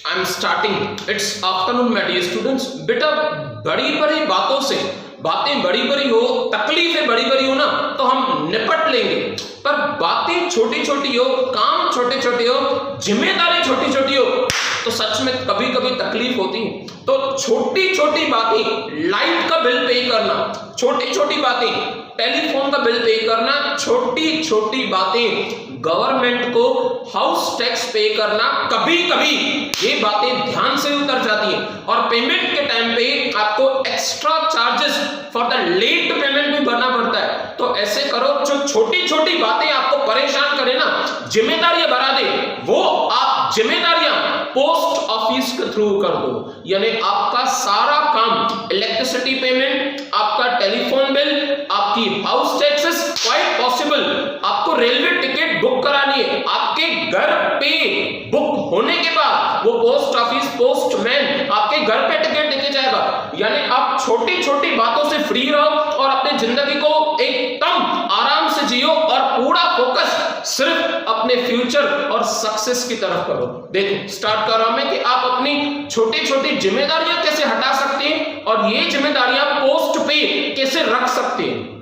I am starting. It's afternoon my dear students. बेटा बड़ी बड़ी बातों से, बातें बड़ी बड़ी हो, तकलीफें बड़ी बड़ी हो ना, तो हम निपट लेंगे, पर बातें छोटी छोटी हो, काम छोटे छोटे हो, जिम्मेदारी छोटी छोटी हो, तो सच में कभी कभी तकलीफ होती है। तो छोटी छोटी बातें, लाइट का बिल पे करना, छोटी छोटी बातें, टेलीफोन का बिल पे करना, छोटी छोटी बातें, गवर्नमेंट को हाउस टैक्स पे करना, कभी कभी ये बातें ध्यान से उतर जाती हैं और पेमेंट के टाइम पे आपको extra charges for the late payment भी भरना पड़ता है। तो ऐसे करो, जो छोटी छोटी बातें आपको परेशान करे ना, जिम्मेदारियां बढ़ा दे, वो आप जिम्मेदारियां पोस्ट ऑफिस के थ्रू कर दो। यानी आपका सारा काम, इलेक्ट्रिसिटी पेमेंट, आपका टेलीफोन बिल, आपकी हाउस टैक्सेस, क्वाइट पॉसिबल आपको रेलवे टिकट बुक करानी है, आपके घर पे बुक होने के बाद वो पोस्ट ऑफिस पोस्टमैन आपके घर पे टिकट देके जाएगा। यानी आप छोटी छोटी बातों से फ्री रहो और अपनी जिंदगी को एकदम आराम से जियो और पूरा फोकस सिर्फ अपने फ्यूचर और सक्सेस की तरफ करो। देखो स्टार्ट कर रहा हूं मैं कि आप अपनी छोटी छोटी जिम्मेदारियां कैसे हटा सकते हैं और ये जिम्मेदारियां पोस्ट पे कैसे रख सकते हैं।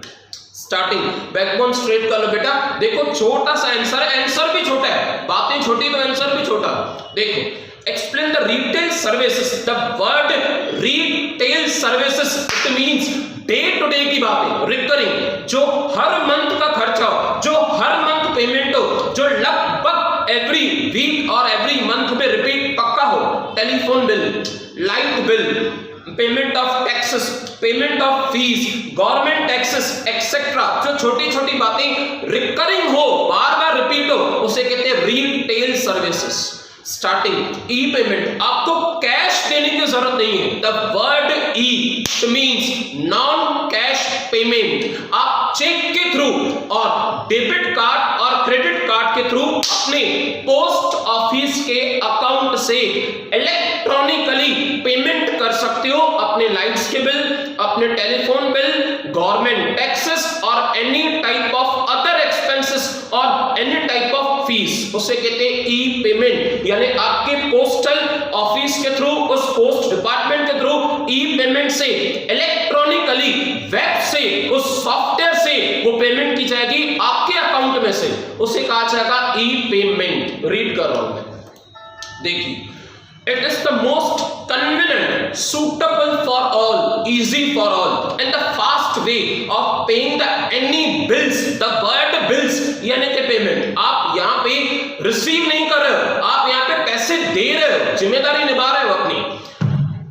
स्टार्टिंग, बैकबोन स्ट्रेट कर लो बेटा। देखो छोटा सा आंसर है, आंसर भी छोटा है, बातें छोटी तो आंसर भी छोटा। देखो, explain the retail services. The word retail services it means day to day की बातें, रिकरिंग, जो हर मंथ का खर्चा हो, जो हर मंथ पेमेंट हो, जो लगभग एवरी वीक और एवरी मंथ में रिपीट पक्का हो। Telephone bill, light bill, payment of taxes, payment of fees, government taxes etcetera, जो छोटी छोटी बातें रिकरिंग हो, बार बार रिपीट हो, उसे कहते हैं रिटेल सर्विसेज। स्टार्टिंग, ई पेमेंट, आपको कैश देने की जरूरत नहीं है। The word E means non cash payment. आप चेक के थ्रू और डेबिट कार्ड और क्रेडिट कार्ड के थ्रू अपने पोस्ट ऑफिस के अकाउंट से इलेक्ट्रॉनिकली पेमेंट कर सकते हो। अपने लाइट्स के बिल, अपने टेलीफोन बिल, गवर्नमेंट टैक्सेस और any type of other expenses और एनी टाइप ऑफ फीस, उसे कहते हैं ई पेमेंट। यानी आपके पोस्टल ऑफिस के थ्रू, उस पोस्ट डिपार्टमेंट के थ्रू ई पेमेंट से इलेक्ट्रॉनिकली वेब से, उस सॉफ्टवेयर से वो पेमेंट की जाएगी आपके अकाउंट में से, उसे कहा जाएगा ई पेमेंट। रीड कर रहा हूं मैं, देखिए, it is the most convenient, suitable for all, easy for all and the fast way of paying the any bills. The word bills यानी कि पेमेंट, आप यहाँ पे रिसीव नहीं कर रहे हो, आप यहाँ पे पैसे दे रहे हो, जिम्मेदारी निभा रहे हो अपनी।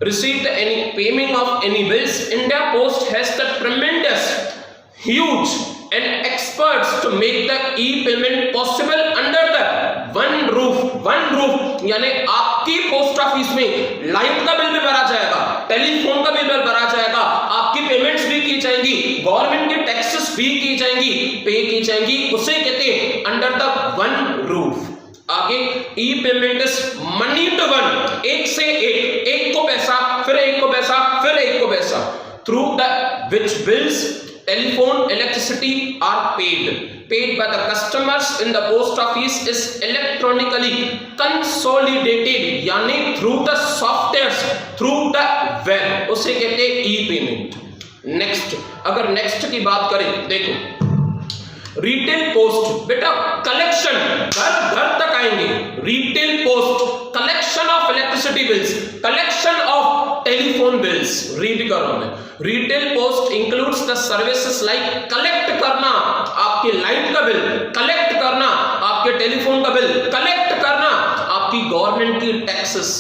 Receive the any payment of any bills. India Post has the tremendous, huge and experts to make the e-payment possible under the one roof. One roof यानी आपकी पोस्ट ऑफिस में लाइट का बिल भी भरा जाएगा, टेलीफोन का bill भरा जाएगा, आपकी पेमेंट्स भी की जाएंगी, गवर्नमेंट की टैक्सेस भी की जाएंगी, पे की जाएंगी, उसे कहते हैं अंडर द वन रूफ। आगे, e payment is money to one, एक से एक, एक को पैसा, फिर एक को पैसा, फिर एक को पैसा, through the which bills telephone, electricity are paid by the customers in the post office is electronically consolidated, यानी through the softwares, through the web, उसे कहते हैं ई पेमेंट। नेक्स्ट, अगर नेक्स्ट की बात करें, देखो रिटेल पोस्ट, बेटा कलेक्शन, घर घर तक आएंगे। Retail post, collection of electricity bills, collection of telephone bills. Read कर रहा हूं मैं, retail post includes the services like collect करना आपके लाइट का बिल, कलेक्ट करना आपके टेलीफोन का बिल, कलेक्ट करना आपकी गवर्नमेंट की taxes,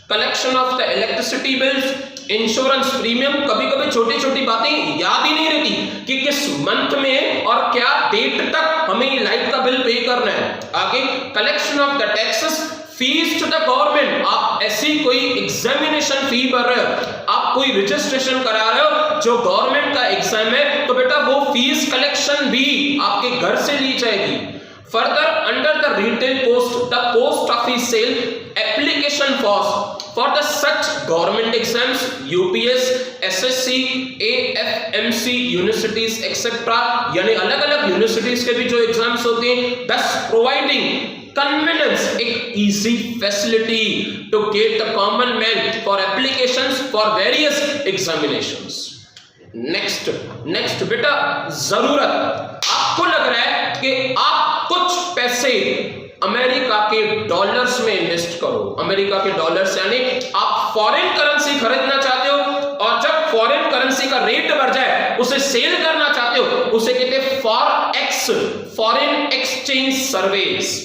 collection of the electricity bills, insurance premium. कभी कभी छोटी छोटी बातें याद ही नहीं रहती कि किस मंथ में और क्या डेट तक हमें लाइट का बिल पे करना है। आगे, collection of the taxes, fees to the government, आप ऐसी कोई एग्जामिनेशन फी भर रहे हो, आप कोई रजिस्ट्रेशन करा रहे हो जो गवर्नमेंट का एग्जाम है, तो बेटा वो फीस कलेक्शन भी आपके घर से ली जाएगी। Further, under the retail post, the post office sell application for the such government exams, UPS, SSC, AFMC universities etcetera, यानी अलग अलग यूनिवर्सिटीज के भी जो एग्जाम्स होते हैं, दस प्रोवाइडिंग कन्वीनियंस, एक easy facility to get the common man for applications for various examinations. Next बेटा, जरूरत। आपको लग रहा है कि आप कुछ पैसे अमेरिका के डॉलर्स में इन्वेस्ट करो। अमेरिका के डॉलर्स यानी आप फॉरेन करेंसी खरीदना चाहते हो, और जब फॉरेन करेंसी का रेट बढ़ जाए उसे सेल करना चाहते हो, उसे कहते हैं forex, foreign exchange service.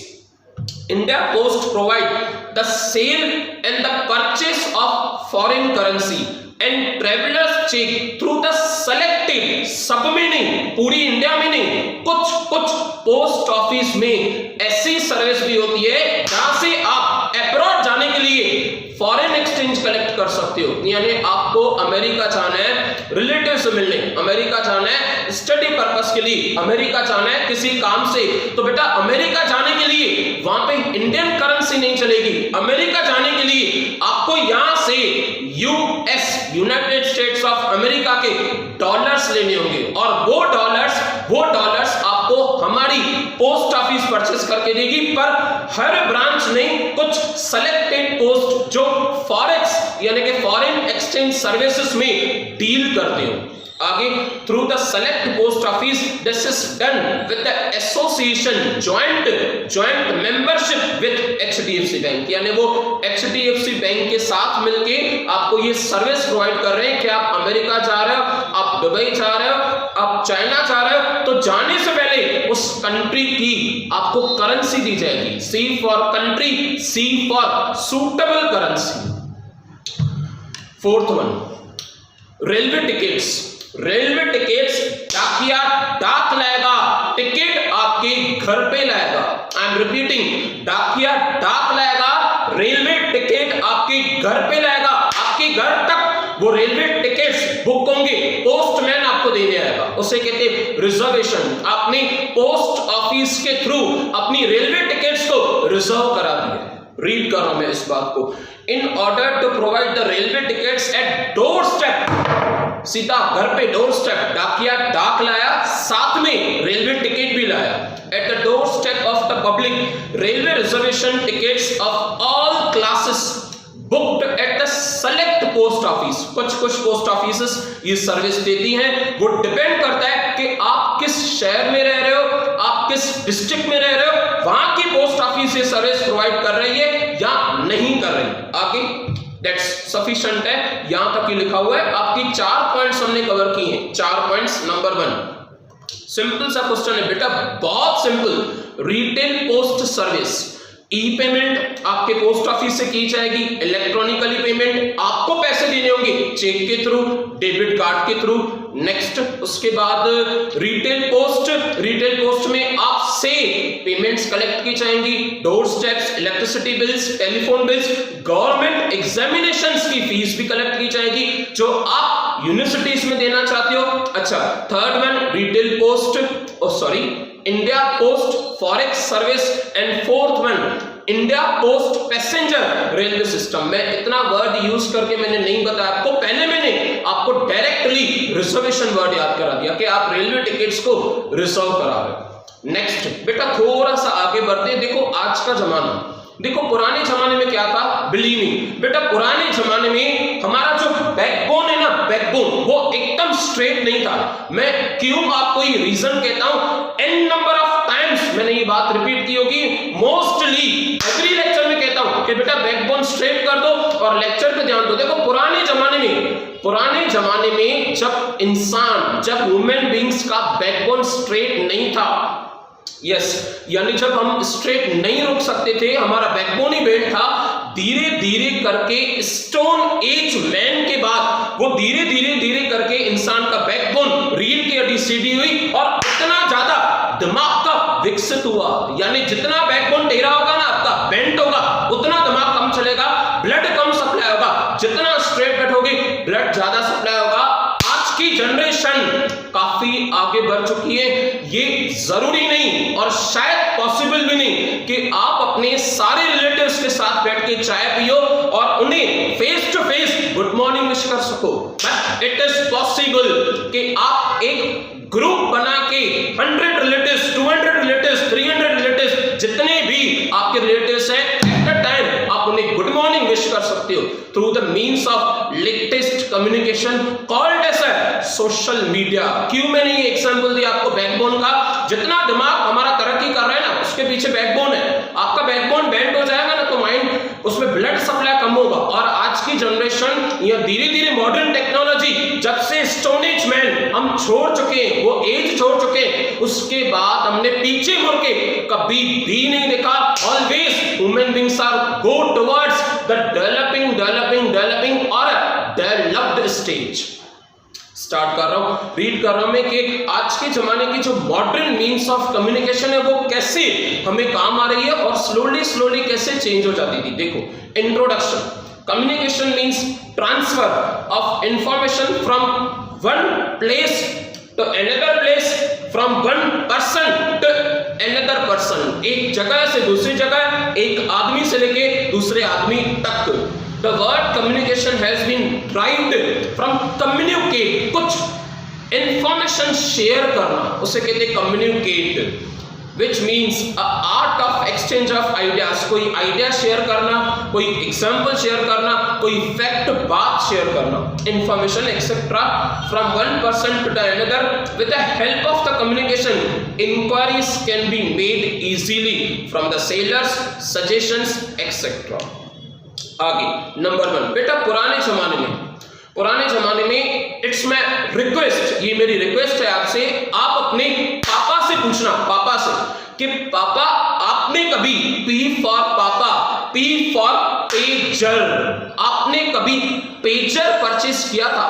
India Post provide the sale and the purchase of foreign currency and travelers check through the selected, सब में नहीं, पूरी इंडिया में नहीं, कुछ पोस्ट ऑफिस में ऐसी सर्विस भी होती है जहां से आप अब्रॉड जाने के लिए फॉरेन एक्सचेंज कलेक्ट कर सकते हो। यानी आपको अमेरिका जाना है रिलेटिव से मिलने, अमेरिका जाना है स्टडी पर्पस के लिए, अमेरिका जाना है किसी काम से, तो बेटा अमेरिका जाने के लिए वहां पे इंडियन करेंसी नहीं चलेगी। अमेरिका जाने के लिए आपको यहां से US, United states of America के डॉलर्स लेने होंगे, और वो डॉलर्स आपको हमारी पोस्ट ऑफिस परचेस करके देगी, पर हर ब्रांच नहीं, कुछ सेलेक्टेड पोस्ट जो फॉरेक्स यानी कि फॉरेन एक्सचेंज सर्विसेज में डील करते हो। आगे, through the select post office this is done with the association joint membership with HDFC bank, यानी वो एचडीएफसी बैंक के साथ मिलके आपको ये सर्विस प्रोवाइड कर रहे हैं कि आप अमेरिका जा रहे हो, आप दुबई जा रहे हो, आप चाइना जा रहे हो, तो जाने से पहले उस कंट्री की आपको करेंसी दी जाएगी। C for country, C for suitable currency. Fourth one, railway tickets डाकिया डाक लाएगा, टिकट आपके घर पे लाएगा। आई एम रिपीटिंग, डाकिया डाक लाएगा, रेलवे टिकट आपके घर पे लाएगा, आपके घर तक वो रेलवे टिकट्स बुक होंगे, पोस्टमैन आपको देने आएगा, उसे कहते हैं रिजर्वेशन। आपने पोस्ट ऑफिस के थ्रू अपनी रेलवे टिकट्स को रिजर्व करा दिया। रीड कर रहा हूं मैं इस बात को। In order to provide the railway tickets at doorstep, सीधा घर पे डोर स्टेप, डाकिया डाक लाया, साथ में रेलवे टिकट भी लाया। At the door step of the public, railway reservation tickets of all classes booked at the select post office. कुछ पोस्ट ऑफिसेस ये सर्विस देती हैं, वो डिपेंड करता है कि आप किस शहर में रह रहे हो, आप किस डिस्ट्रिक्ट में रह रहे हो, वहां की पोस्ट ऑफिस ये सर्विस प्रोवाइड कर रही है या नहीं कर रही। आगे, दैट्स सफिशिएंट है, यहां तक ही लिखा हुआ है। आपकी 4 पॉइंट्स हमने कवर किए हैं। 4 पॉइंट्स। नंबर 1, सिंपल सा क्वेश्चन है बेटा, बहुत सिंपल। रिटेल पोस्ट सर्विस, ई पेमेंट आपके पोस्ट ऑफिस से की जाएगी, इलेक्ट्रॉनिकली पेमेंट आपको पैसे देने होंगे चेक के थ्रू, डेबिट कार्ड के थ्रू। नेक्स्ट, उसके बाद रिटेल पोस्ट में आपसे पेमेंट्स कलेक्ट की जाएंगी, door steps, electricity bills, telephone bills, government examinations की फीस भी कलेक्ट की जाएगी जो आप यूनिवर्सिटीज में देना चाहते हो। अच्छा, third one, retail post, India post forex service, and fourth one India post passenger railway system. मैं इतना वर्ड यूज करके मैंने नहीं बताया आपको, पहले मैंने आपको डायरेक्टली रिजर्वेशन वर्ड याद करा दिया कि आप रेलवे टिकट्स को रिजर्व करा रहे हो। नेक्स्ट बेटा, थोड़ा सा आगे बढ़ते हैं। देखो आज का जमाना, देखो पुराने जमाने में क्या था, बिलीव मी बेटा, पुराने जमाने में हमारा जो बैकबोन है ना, बैकबोन वो एकदम स्ट्रेट नहीं था। मैं क्यों आपको ये रीजन कहता हूं, एन नंबर ऑफ टाइम्स मैंने ये बात रिपीट की होगी, मोस्टली एवरी लेक्चर में कहता हूं कि बेटा बैकबोन स्ट्रेट कर दो और लेक्चर पे ध्यान दो। देखो पुराने जमाने में जब ह्यूमन बींग्स का बैकबोन स्ट्रेट नहीं था, यानी जब हम स्ट्रेट नहीं रुक सकते थे, हमारा बैकबोन ही बेंड था, धीरे धीरे करके स्टोन एज मैन के बाद वो धीरे करके इंसान का बैकबोन रीढ़ की हड्डी सीधी हुई और इतना ज्यादा दिमाग का विकसित हुआ। यानी जितना बैकबोन टेढ़ा होगा ना, आपका बेंट होगा, उतना दिमाग कम चलेगा, ब्लड कम सप्लाई होगा। जितना स्ट्रेट बैठोगे ब्लड ज्यादा सप्लाई होगा। आज की जनरेशन काफी आगे बढ़ चुकी है। ये जरूरी नहीं और शायद पॉसिबल भी नहीं कि आप अपने सारे रिलेटिव्स के साथ बैठ के चाय पियो और उन्हें face to face good morning wish कर सको, बट इट इज पॉसिबल कि आप एक ग्रुप बना के 100 रिलेटिव्स, 200 रिलेटिव्स, 300 रिलेटिव्स, जितने भी आप मॉर्निंग विश कर सकते हो through the means of latest communication called as social media. क्यों मैंने ये एग्जांपल दिया आपको बैकबोन का? जितना दिमाग हमारा तरक्की कर रहा है ना, उसके पीछे बैकबोन है। आपका बैकबोन बेंड हो जाएगा ना तो माइंड, उसमें ब्लड सप्लाई कम होगा। और आज की जनरेशन या धीरे धीरे मॉडर्न टेक्नोलॉजी, जब से स्टोन एज मैन हम छोड़ चुके हैं, वो एज छोड़ चुके हैं, उसके बाद हमने पीछे मुड़ के कभी भी नहीं देखा। Always human beings are go towards the developing और डेवलप्ड स्टेज। स्टार्ट कर रहा हूं, रीड कर रहा हूं मैं कि आज के जमाने की जो मॉडर्न मीन्स ऑफ कम्युनिकेशन है वो कैसे हमें काम आ रही है और स्लोली कैसे चेंज हो जाती थी। देखो, introduction. Communication means transfer of information from one place to another place, from one person to another person. एक जगह से दूसरी जगह, एक आदमी से लेके दूसरे आदमी तक। The word communication has been derived from communicate, कुछ information share करना, उसे कहते हैं communicate, which means a art of exchange of ideas। कोई idea share करना, कोई example share करना, कोई fact बात share करना, information etc. from one person to the another with the help of the communication. Inquiries can be made easily from the sailors, suggestions etc. आगे number 1, बेटा पुराने जमाने में इट्स माय रिक्वेस्ट, ये मेरी रिक्वेस्ट है आपसे, आप अपने पापा से पूछना, पापा से, कि पापा आपने कभी P फॉर पापा, P फॉर पेजर, आपने कभी पेजर परचेस किया था?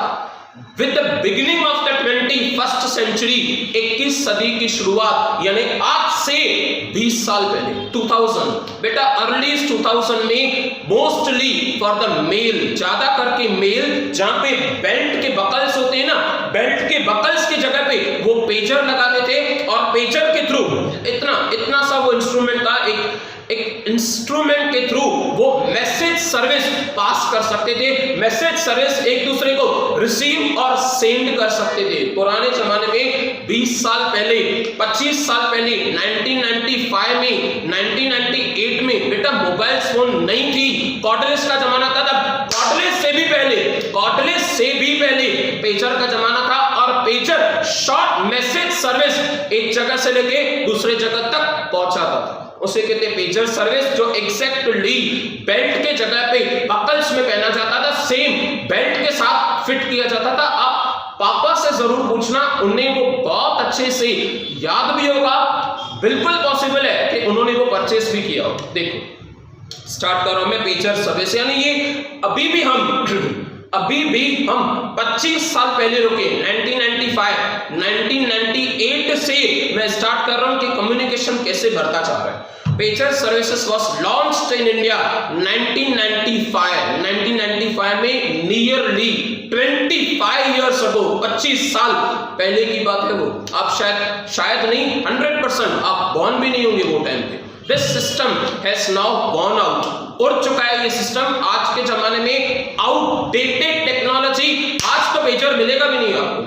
With the beginning of the 21st century, 21 सदी की शुरुआत, यानी आज से 20 साल पहले 2000, बेटा अर्ली 2000 में मोस्टली फॉर द मेल, ज्यादा करके मेल, जहां पे बेल्ट के बकल्स होते हैं ना, बेल्ट के बकल्स की जगह पे वो पेजर लगाते थे और पेजर के थ्रू इतना सा वो इंस्ट्रूमेंट था, एक इंस्ट्रूमेंट के थ्रू वो मैसेज सर्विस पास कर सकते थे, मैसेज सर्विस एक दूसरे को रिसीव और सेंड कर सकते थे। पुराने जमाने में 20 साल पहले, 25 साल पहले, 1995 में, 1998 में बेटा मोबाइल फोन नहीं थी, कॉर्डलेस का जमाना था। तब कॉर्डलेस से भी पहले पेजर का जमाना था, और पेजर शॉर्ट मैसेज सर्विस एक जगह से लेके दूसरे जगह तक पहुंचाता था, उसे कहते हैं पेजर सर्विस, जो एग्जैक्टली बेल्ट के जगह पे बकल्स में पहना जाता था, सेम बेल्ट के साथ फिट किया जाता था। आप पापा से जरूर पूछना, उन्हें वो बहुत अच्छे से याद भी होगा, बिल्कुल पॉसिबल है कि उन्होंने वो परचेस भी किया हो। देखो स्टार्ट कर रहा हूं मैं पेजर सर्विस, यानी ये अभी भी हम 25 साल पहले रुके, 1995, 1998 से मैं स्टार्ट कर रहा हूं कि कम्युनिकेशन कैसे बढ़ता जा रहा है। Pager services was launched in India 1995 में, नियरली 25 इयर्स अगो, 25 साल पहले की बात है वो। आप शायद नहीं, 100% आप बॉर्न भी नहीं होंगे वो टाइम पे। This system has now gone out, उड़ चुका है ये सिस्टम। आज के जमाने में आउटडेटेड टेक्नोलॉजी, आज तो पेजर मिलेगा भी नहीं आपको।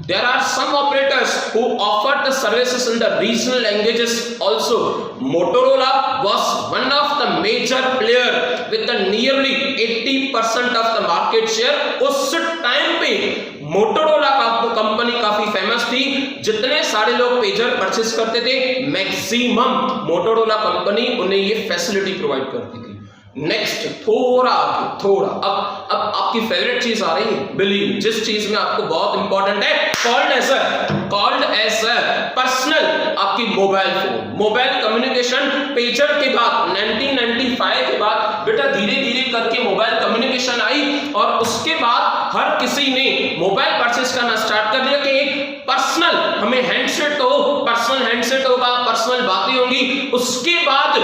There are some operators who offer the services in the regional languages also. Motorola was one of the major player with the nearly 80% of the market share. उस टाइम पे Motorola company काफी famous थी, जितने सारे लोग pager purchase करते थे, maximum Motorola company उन्हें ये फैसिलिटी प्रोवाइड करती थी। नेक्स्ट थोड़ा अब आपकी फेवरेट चीज आ रही है, बिलीव, जिस चीज में आपको बहुत इंपॉर्टेंट है, कॉल्ड एज पर्सनल, आपकी मोबाइल कम्युनिकेशन। पेजर के बाद 1995 के बाद बेटा धीरे करके मोबाइल कम्युनिकेशन आई, और उसके बाद हर किसी ने मोबाइल परचेस करना स्टार्ट कर दिया कि एक पर्सनल, हमें हैंडसेट तो पर्सनल हैंडसेट होगा, पर्सनल बातें होंगी। उसके बाद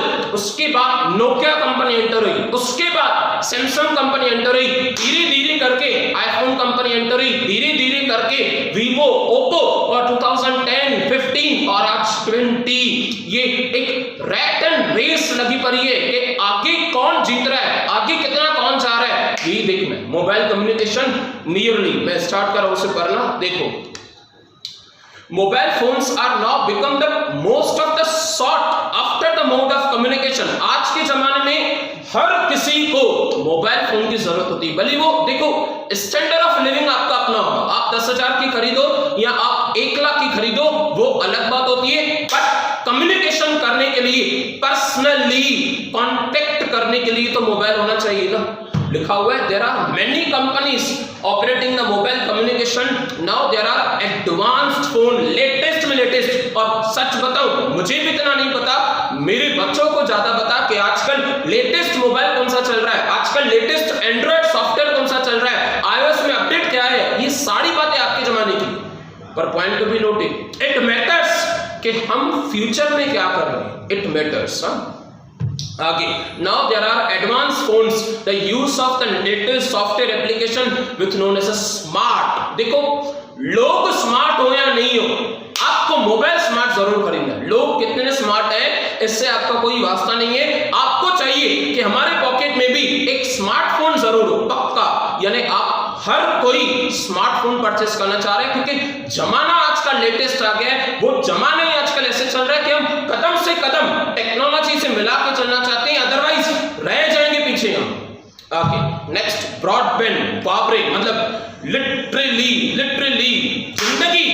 नोकिया कंपनी एंटर हुई, उसके बाद सैमसंग कंपनी एंटर हुई, धीरे करके आईफोन कंपनी एंटर हुई, धीरे करके वीवो, ओप्पो, और 2010, 15 और आज 20, ये एक रैट एंड रेस लगी पड़ी है कि आगे कौन जीत रहा है, आगे कितना कौन जा रहा है, ये देखना। मोबाइल कम्युनिकेशन नियरली, मैं स्टार्ट कर रहा हूं उसे पढ़ना। देखो, mobile phones are now become the most of the sought after the mode of communication. आज के जमाने में हर किसी को मोबाइल फोन की जरूरत होती है, भले वो देखो स्टैंडर्ड ऑफ लिविंग आपका अपना होगा, आप 10,000 की खरीदो या आप 1 लाख की खरीदो, वो अलग बात होती है, बट कम्युनिकेशन करने के लिए, पर्सनली कांटेक्ट करने के लिए तो मोबाइल होना चाहिए ना। लिखा हुआ है there are many companies operating the mobile communication, now there are advanced phone, latest में लेटेस्ट। और सच बताऊं, मुझे भी इतना नहीं पता, मेरे बच्चों को ज्यादा पता कि आजकल लेटेस्ट मोबाइल कौन सा चल रहा है, आजकल लेटेस्ट एंड्रॉइड सॉफ्टवेयर कौन सा चल रहा है, iOS में अपडेट क्या है, ये सारी बातें आपके जमाने की। पर point to be noted, it matters कि हम फ्यूचर में क्या कर रहे हैं, इट मैटर्स। आगे, now there are advanced phones, the use of the latest software application with known as a smart। देखो, लोग स्मार्ट हो या नहीं हो, आपको मोबाइल स्मार्ट जरूर खरीदना है। लोग कितने स्मार्ट हैं इससे आपका कोई वास्ता नहीं है, आपको चाहिए कि हमारे पॉकेट में भी एक स्मार्टफोन जरूर हो, पक्का। यानी आप हर कोई स्मार्टफोन परचेस करना चाह रहे हैं, क्योंकि जमाना आज का लेटेस्ट आ गया है। वो जमाना ही आजकल ऐसे चल रहा है कि हम कदम से कदम टेक्नोलॉजी से मिला के चलना चाहते हैं, अदरवाइज रह जाएंगे पीछे हम। ओके, नेक्स्ट ब्रॉडबैंड, बापरे, मतलब लिटरली जिंदगी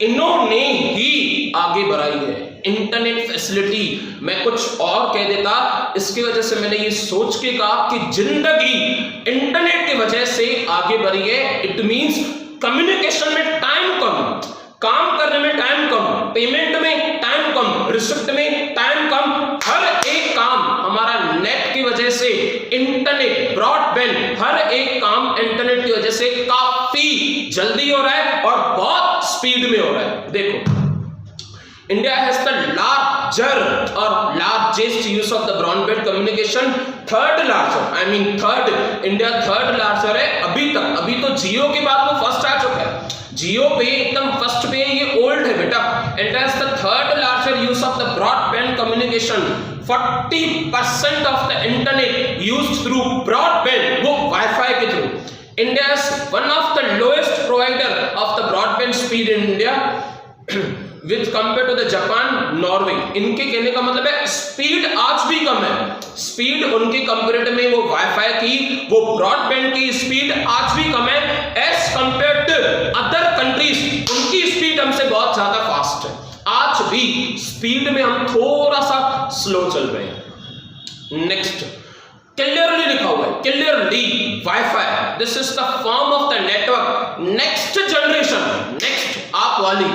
इन्होंने ही आगे बढ़ाई है। इंटरनेट फैसिलिटी, मैं कुछ और कह देता, इसकी वजह से मैंने ये सोच के कहा कि जिंदगी इंटरनेट की वजह से आगे बढ़ी है। इट मींस कम्युनिकेशन में टाइम कम, काम करने में टाइम कम, पेमेंट में टाइम कम, रिसिप्ट में टाइम कम, हर एक काम हमारा नेट की वजह से, इंटरनेट ब्रॉडबैंड, हर एक काम इंटरनेट की वजह से काफी जल्दी हो रहा है और बहुत स्पीड में हो रहा है। देखो, India has the largest use of the broadband communication, third India third larger है अभी तक। अभी तो जियो के बाद वो फर्स्ट आ चुका है, जियो पे एकदम फर्स्ट पे, ये ओल्ड है बेटा। India has the third larger use of the broadband communication, 40% of the internet used through broadband, वो वाईफाई के through. India is one of the lowest provider of the broadband speed in India with compare to the Japan, Norway. इनके कहने का मतलब है speed आज भी कम है, स्पीड उनके कंपेरेटिव में, वो वाईफाई की, वो ब्रॉडबैंड की स्पीड आज भी कम है as compare to other countries. उनकी स्पीड हमसे बहुत ज्यादा फास्ट है, आज भी स्पीड में हम थोड़ा सा स्लो चल रहे हैं। नेक्स्ट, क्लियरली लिखा हुआ है, clearly WiFi, this is the form of the network next generation, next आप वाली,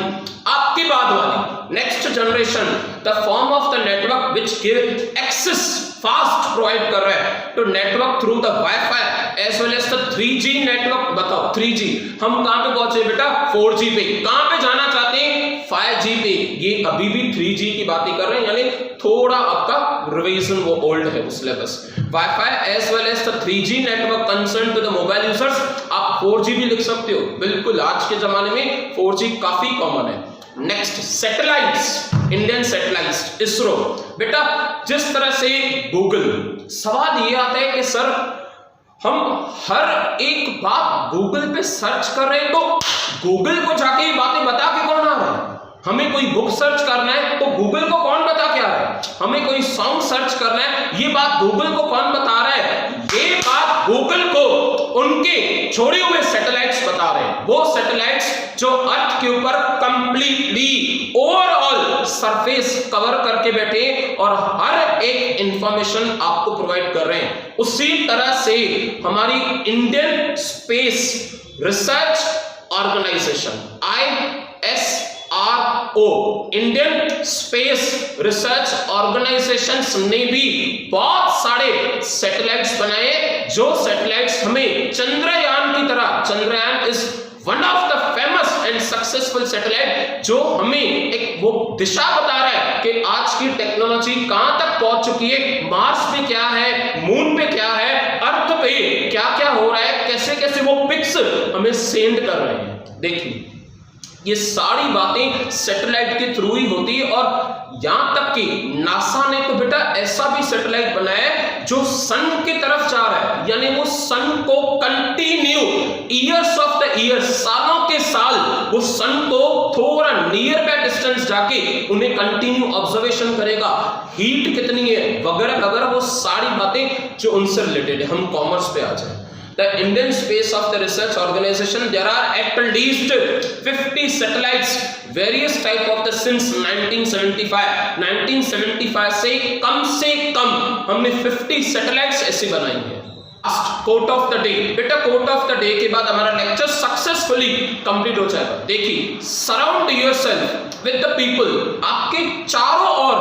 आपकी बाद वाली, next generation, the form of the network which give access, fast provide कर रहा है to network through the WiFi as well as the 3G network. बताओ 3G, हम कहां पे पहुंचे बेटा, 4G पे, कहां पे जाना चाहते हैं, 5G पे। ये अभी भी 3G की बातें कर रहे हैं, यानी थोड़ा आपका रिवीजन वो ओल्ड है syllabus. WiFi as well as the 3G network concern to the mobile users, आप 4G भी लिख सकते हो, बिल्कुल आज के जमाने में 4G काफी कॉमन है। Next, satellites, Indian satellites, ISRO. बेटा जिस तरह से गूगल, सवाल ये आता है कि सर हम हर एक बात गूगल पे सर्च कर रहे हैं, तो गूगल को जाके ये बातें बता के कौन आ रहा है? हमें कोई बुक सर्च करना है तो गूगल को कौन बता के आ रहा है? हमें कोई सॉन्ग सर्च करना है, ये बात गूगल को कौन बता रहा है? ये बात गूगल को उनके छोड़े हुए सैटेलाइट्स बता रहे हैं, वो सैटेलाइट्स जो अर्थ के ऊपर कंप्लीटली ओवरऑल सरफेस कवर करके बैठे और हर एक इंफॉर्मेशन आपको प्रोवाइड कर रहे हैं। उसी तरह से हमारी Indian space research organisation ISRO, Indian space research organisation ने भी बहुत सारे सैटेलाइट्स बनाए, जो सैटेलाइट्स हमें चंद्रयान की तरह, Chandrayaan is one of the famous and successful satellite, जो हमें एक वो दिशा बता रहा है कि आज की टेक्नोलॉजी कहां तक पहुंच चुकी है, मार्स पे क्या है, मून पे क्या है, अर्थ पे क्या क्या हो रहा है, कैसे कैसे वो पिक्स हमें सेंड कर रहे हैं। देखिए ये सारी बातें सैटेलाइट के थ्रू ही होती है, और यहां तक कि नासा ने तो बेटा ऐसा भी सैटेलाइट बनाया है जो सन की तरफ जा रहा है, यानी वो सन को continue, years of the years, सालों के साल वो सन को थोड़ा नियर बाय डिस्टेंस जाके उन्हें कंटिन्यू ऑब्जर्वेशन करेगा, हीट कितनी है वगैरह वगैरह, वो सारी बातें जो उनसे रिलेटेड है। हम कॉमर्स पे आ जाए। The Indian Space of the Research Organization, there are at least 50 satellites, various type of the since 1975 से कम हमने 50 satellites ऐसे बनाई है। कोट ऑफ द डे, बेटा कोट ऑफ द डे के बाद हमारा लेक्चर सक्सेसफुली कंप्लीट हो जाएगा। देखिए, surround yourself with the people, आपके चारों ओर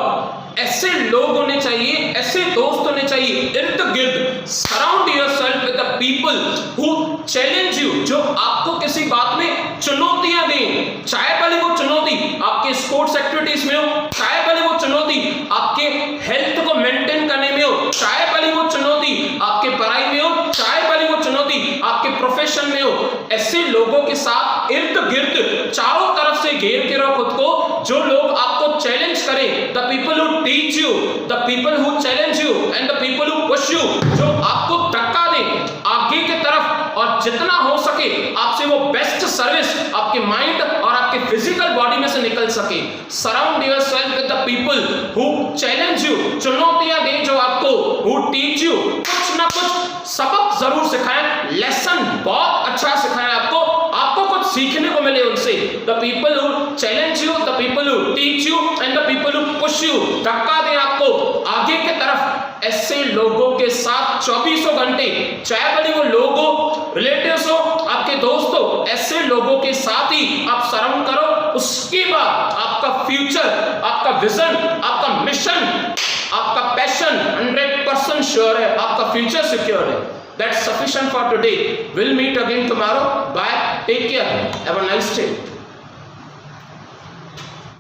ऐसे लोग होने चाहिए, ऐसे दोस्त होने चाहिए इर्द गिर्द। Surround yourself with the people who challenge you, जो आपको किसी बात में चुनौतियां दें, चाहे पहले वो चुनौती आपके स्पोर्ट्स एक्टिविटीज में हो, चाहे पहले वो चुनौती आपके हेल्थ को मेंटेन करने में हो, चाहे पहले वो चुनौती आपके पढ़ाई में हो, चाहे पहले वो चुनौती आपके प्रोफेशन में हो। ऐसे लोगों के साथ इर्द गिर्द चारों तरफ से घेर के रहो खुद को, जो लोग आपको चैलेंज करें। The people who teach you, the people who challenge you and the people who push you, जो आपको धक्का दें आगे की तरफ और जितना हो सके आपसे वो बेस्ट सर्विस आपके माइंड और आपके फिजिकल बॉडी में से निकल सके। Surround yourself with the people who challenge you, चुनौतियां दें जो आपको, हु टीच यू, कुछ ना कुछ सबक जरूर सिखाएं, लेसन बहुत अच्छा सिखाएं आपको कुछ सीखने को मिले उनसे। The people who challenge you, the people who teach you and the people who push you, धक्का दें आपको आगे की तरफ। ऐसे लोगों के साथ 24 घंटे, चाहे बड़ी वो लोग हो, रिलेटिव्स हो, आपके दोस्त हो, ऐसे लोगों के साथ ही आप सराउंड करो। उसके बाद आपका फ्यूचर, आपका विजन, आपका मिशन, आपका पैशन 100% श्योर है, आपका फ्यूचर सिक्योर है। That's sufficient for today. We'll meet again tomorrow. Bye. Take care. Have a nice day.